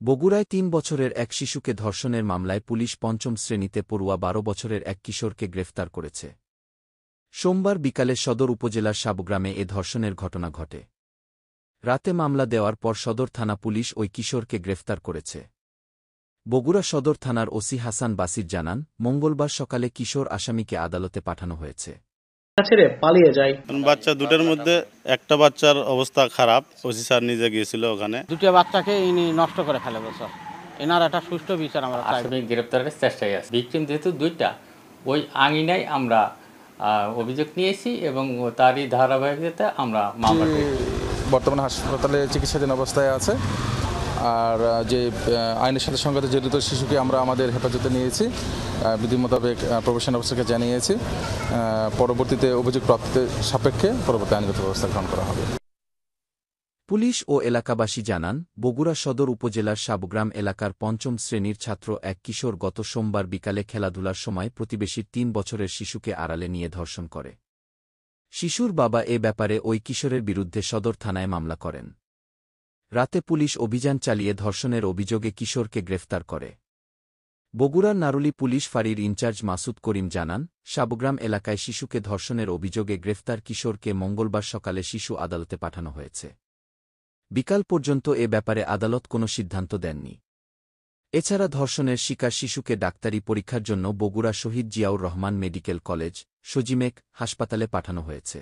বগুড়ায় ৩ বছরের এক শিশুকে ধর্ষণের মামলায় পুলিশ পঞ্চম শ্রেণীতে পড়ুয়া ১২ বছরের এক কিশোরকে গ্রেফতার করেছে। সোমবার বিকালে সদর উপজেলার সাবগ্রামে এ ধর্ষণের ঘটনা ঘটে। রাতে মামলা দেওয়ার পর সদর থানা পুলিশ ওই কিশোরকে গ্রেফতার করেছে। বগুড়া সদর থানার ওসি হাসান বাসির জানান, মঙ্গলবার সকালে কিশোর আসামিকে আদালতে পাঠানো হয়েছে। ছেড়ে পালিয়ে যায়। বাচ্চা দুটোর মধ্যে একটা বাচ্চার অবস্থা খারাপ, ওসি স্যার নিজে গিয়েছিল ওখানে। দুটো বাচ্চাকে ইনি নষ্ট করে ফেলে স্যার। এনার একটা সুষ্ঠু বিচার আমরা চাই। আসামি গ্রেপ্তারের চেষ্টায় আছে। ভিকটিম যেহেতু দুইটা, ওই আঙিনায় আমরা অভিযোগ নিয়েছি এবং তারই ধারাবাহিকতাতে আমরা মামলা করেছি। বর্তমানে হাসপাতালে চিকিৎসাধীন অবস্থায় আছে। আর যে আইনের সাথে সংগত জড়িত শিশুকে আমরা আমাদের হেফাজতে নিয়েছি, বিধি মোতাবেক প্রবেশন অফিসারকে জানিয়েছি। পরবর্তীতে অভিযোগ প্রাপ্তির সাপেক্ষে পরবর্তী আইনগত ব্যবস্থা গ্রহণ করা হবে। পুলিশ ও এলাকাবাসী জানান, বগুড়া সদর উপজেলার সাবগ্রাম এলাকার পঞ্চম শ্রেণীর ছাত্র এক কিশোর গত সোমবার বিকালে খেলাধুলার সময় প্রতিবেশীর ৩ বছরের শিশুকে আড়ালে নিয়ে ধর্ষণ করে। শিশুর বাবা এ ব্যাপারে ওই কিশোরের বিরুদ্ধে সদর থানায় মামলা করেন। রাতে পুলিশ অভিযান চালিয়ে ধর্ষণের অভিযোগে কিশোরকে গ্রেফতার করে। বগুড়ার নারুলি পুলিশ ফাঁড়ির ইনচার্জ মাসুদ করিম জানান, সাবগ্রাম এলাকায় শিশুকে ধর্ষণের অভিযোগে গ্রেফতার কিশোরকে মঙ্গলবার সকালে শিশু আদালতে পাঠানো হয়েছে। বিকাল পর্যন্ত এ ব্যাপারে আদালত কোনো সিদ্ধান্ত দেননি। এছাড়া ধর্ষণের শিকার শিশুকে ডাক্তারি পরীক্ষার জন্য বগুড়া শহীদ জিয়াউর রহমান মেডিকেল কলেজ, সজিমেক হাসপাতালে পাঠানো হয়েছে।